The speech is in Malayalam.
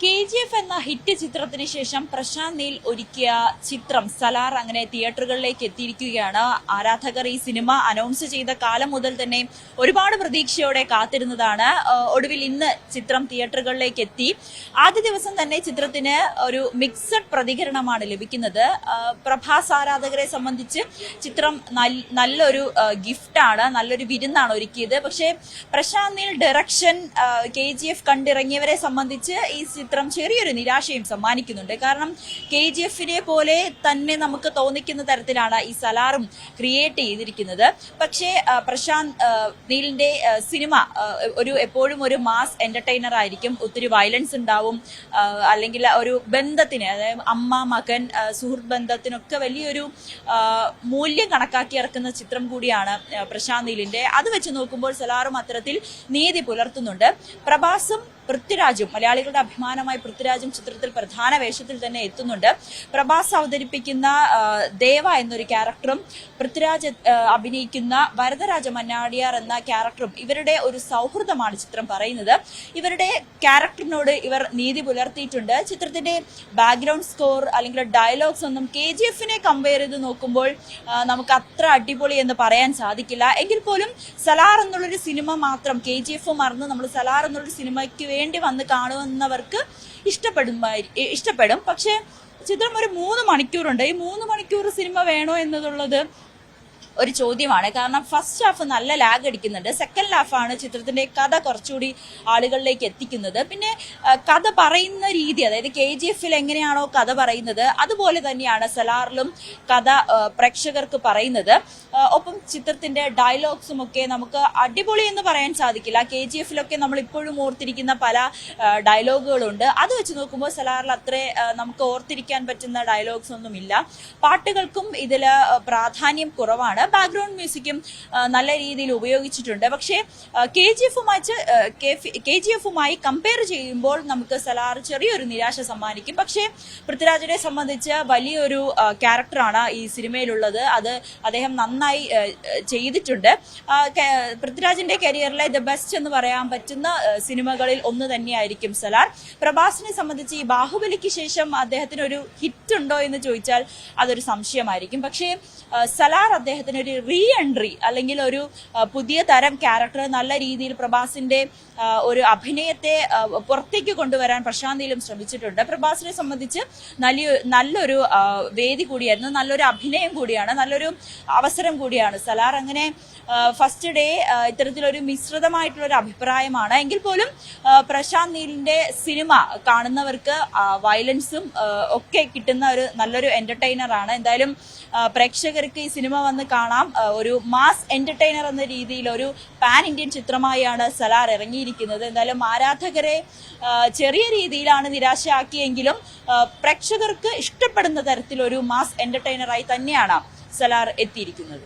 KGF എന്ന ഹിറ്റ് ചിത്രത്തിന് ശേഷം പ്രശാന്ത് നീൽ ഒരുക്കിയ ചിത്രം സലാർ അങ്ങനെ തിയേറ്ററുകളിലേക്ക് എത്തിയിരിക്കുകയാണ്. ആരാധകർ ഈ സിനിമ അനൗൺസ് ചെയ്ത കാലം മുതൽ തന്നെ ഒരുപാട് പ്രതീക്ഷയോടെ കാത്തിരുന്നതാണ്. ഒടുവിൽ ഇന്ന് ചിത്രം തിയേറ്ററുകളിലേക്ക് എത്തി. ആദ്യ ദിവസം തന്നെ ചിത്രത്തിന് ഒരു മിക്സഡ് പ്രതികരണമാണ് ലഭിക്കുന്നത്. പ്രഭാസ് ആരാധകരെ സംബന്ധിച്ച് ചിത്രം നല്ലൊരു ഗിഫ്റ്റാണ്, നല്ലൊരു വിരുന്നാണ് ഒരുക്കിയത്. പക്ഷേ പ്രശാന്ത് നീൽ ഡയറക്ഷൻ KGF കണ്ടിറങ്ങിയവരെ സംബന്ധിച്ച് ഈ ചിത്രം ചെറിയൊരു നിരാശയും സമ്മാനിക്കുന്നുണ്ട്. കാരണം KGF-നെ പോലെ തന്നെ നമുക്ക് തോന്നിക്കുന്ന തരത്തിലാണ് ഈ സലാറും ക്രിയേറ്റ് ചെയ്തിരിക്കുന്നത്. പക്ഷേ പ്രശാന്ത് നീലിന്റെ സിനിമ എപ്പോഴും ഒരു മാസ് എന്റർടൈനർ ആയിരിക്കും. ഒത്തിരി വയലൻസ് ഉണ്ടാവും, അല്ലെങ്കിൽ ഒരു ബന്ധത്തിന്, അതായത് അമ്മ മകൻ സുഹൃത്ത് ബന്ധത്തിനൊക്കെ വലിയൊരു മൂല്യം കണക്കാക്കി ഇറക്കുന്ന ചിത്രം കൂടിയാണ് പ്രശാന്ത് നീലിന്റെ. അത് വെച്ച് നോക്കുമ്പോൾ സലാറും അത്തരത്തിൽ നീതി പുലർത്തുന്നുണ്ട്. പ്രഭാസും പൃഥ്വിരാജും, മലയാളികളുടെ അഭിമാനമായ പൃഥ്വിരാജും ചിത്രത്തിൽ പ്രധാന വേഷത്തിൽ തന്നെ എത്തുന്നുണ്ട്. പ്രഭാസ് അവതരിപ്പിക്കുന്ന ദേവ എന്നൊരു ക്യാരക്ടറും പൃഥ്വിരാജ് അഭിനയിക്കുന്ന വരദരാജ മന്നാടിയാർ എന്ന ക്യാരക്ടറും ഇവരുടെ ഒരു സൗഹൃദമാണ് ചിത്രം പറയുന്നത്. ഇവരുടെ ക്യാരക്ടറിനോട് ഇവർ നീതി പുലർത്തിയിട്ടുണ്ട്. ചിത്രത്തിന്റെ ബാക്ക്ഗ്രൗണ്ട് സ്കോർ അല്ലെങ്കിൽ ഡയലോഗ്സ് ഒന്നും KGF-നെ കമ്പയർ ചെയ്ത് നോക്കുമ്പോൾ നമുക്ക് അത്ര അടിപൊളി എന്ന് പറയാൻ സാധിക്കില്ല. എങ്കിൽ പോലും സലാർ എന്നുള്ളൊരു സിനിമ മാത്രം KGF മറന്ന് നമ്മൾ സലാർ എന്നുള്ളൊരു സിനിമയ്ക്ക് വേണ്ടി വന്ന് കാണുന്നവർക്ക് ഇഷ്ടപ്പെടും. പക്ഷെ ചിത്രം ഒരു 3 മണിക്കൂറുണ്ട്. ഈ 3 മണിക്കൂർ സിനിമ വേണോ എന്നതുള്ളത് ഒരു ചോദ്യമാണ്. കാരണം ഫസ്റ്റ് ഹാഫ് നല്ല ലാഗ് അടിക്കുന്നുണ്ട്. സെക്കൻഡ് ഹാഫാണ് ചിത്രത്തിന്റെ കഥ കുറച്ചുകൂടി ആളുകളിലേക്ക് എത്തിക്കുന്നത്. പിന്നെ കഥ പറയുന്ന രീതി, അതായത് KGF-ൽ എങ്ങനെയാണോ കഥ പറയുന്നത് അതുപോലെ തന്നെയാണ് സലാറിലും കഥ പ്രേക്ഷകർക്ക് പറയുന്നത്. ഒപ്പം ചിത്രത്തിന്റെ ഡയലോഗ്സും ഒക്കെ നമുക്ക് അടിപൊളി എന്ന് പറയാൻ സാധിക്കില്ല. KGF-ലൊക്കെ നമ്മൾ ഇപ്പോഴും ഓർത്തിരിക്കുന്ന പല ഡയലോഗുകളുണ്ട്. അത് വെച്ച് നോക്കുമ്പോൾ സലാറിൽ അത്ര നമുക്ക് ഓർത്തിരിക്കാൻ പറ്റുന്ന ഡയലോഗ്സ് ഒന്നും ഇല്ല. പാട്ടുകൾക്കും ഇതിൽ പ്രാധാന്യം കുറവാണ്. ബാക്ക്ഗ്രൗണ്ട് മ്യൂസിക്കും നല്ല രീതിയിൽ ഉപയോഗിച്ചിട്ടുണ്ട്. പക്ഷേ KGF-മായി കമ്പയർ ചെയ്യുമ്പോൾ നമുക്ക് സലാർ ചെറിയൊരു നിരാശ സമ്മാനിക്കും. പക്ഷേ പൃഥ്വിരാജിനെ സംബന്ധിച്ച് വലിയൊരു ക്യാരക്ടറാണ് ഈ സിനിമയിലുള്ളത്. അത് അദ്ദേഹം നന്നായി ചെയ്തിട്ടുണ്ട്. പൃഥ്വിരാജിന്റെ കരിയറിലെ ദ ബെസ്റ്റ് എന്ന് പറയാൻ പറ്റുന്ന സിനിമകളിൽ ഒന്ന് തന്നെയായിരിക്കും സലാർ. പ്രഭാസിനെ സംബന്ധിച്ച് ഈ ബാഹുബലിക്ക് ശേഷം അദ്ദേഹത്തിന് ഒരു ഹിറ്റ് ഉണ്ടോ എന്ന് ചോദിച്ചാൽ അതൊരു സംശയമായിരിക്കും. പക്ഷേ സലാർ അദ്ദേഹത്തിന് ഒരു റീ എൻട്രി അല്ലെങ്കിൽ ഒരു പുതിയ തരം ക്യാരക്ടർ നല്ല രീതിയിൽ പ്രഭാസിന്റെ ഒരു അഭിനയത്തെ പുറത്തേക്ക് കൊണ്ടുവരാൻ പ്രശാന്ത് നീലും ശ്രമിച്ചിട്ടുണ്ട്. പ്രഭാസിനെ സംബന്ധിച്ച് നല്ലൊരു വേദി കൂടിയായിരുന്നു, നല്ലൊരു അഭിനയം കൂടിയാണ്, നല്ലൊരു അവസരം കൂടിയാണ് സലാർ. അങ്ങനെ ഫസ്റ്റ് ഡേ ഇത്തരത്തിലൊരു മിശ്രിതമായിട്ടുള്ളൊരു അഭിപ്രായമാണ്. എങ്കിൽ പോലും പ്രശാന്ത് നീലിന്റെ സിനിമ കാണുന്നവർക്ക് വയലൻസും ഒക്കെ കിട്ടുന്ന ഒരു നല്ലൊരു എന്റർടൈനർ ആണ്. എന്തായാലും പ്രേക്ഷകർക്ക് ഈ സിനിമ വന്ന് കാണാം. ഒരു മാസ് എന്റർടൈനർ എന്ന രീതിയിൽ ഒരു പാൻ ഇന്ത്യൻ ചിത്രമായാണ് സലാർ ഇറങ്ങിയിരിക്കുന്നത്. എന്തായാലും ആരാധകരെ ചെറിയ രീതിയിലാണ് നിരാശയാക്കിയെങ്കിലും പ്രേക്ഷകർക്ക് ഇഷ്ടപ്പെടുന്ന തരത്തിലൊരു മാസ് എന്റർടൈനറായി തന്നെയാണ് സലാർ എത്തിയിരിക്കുന്നത്.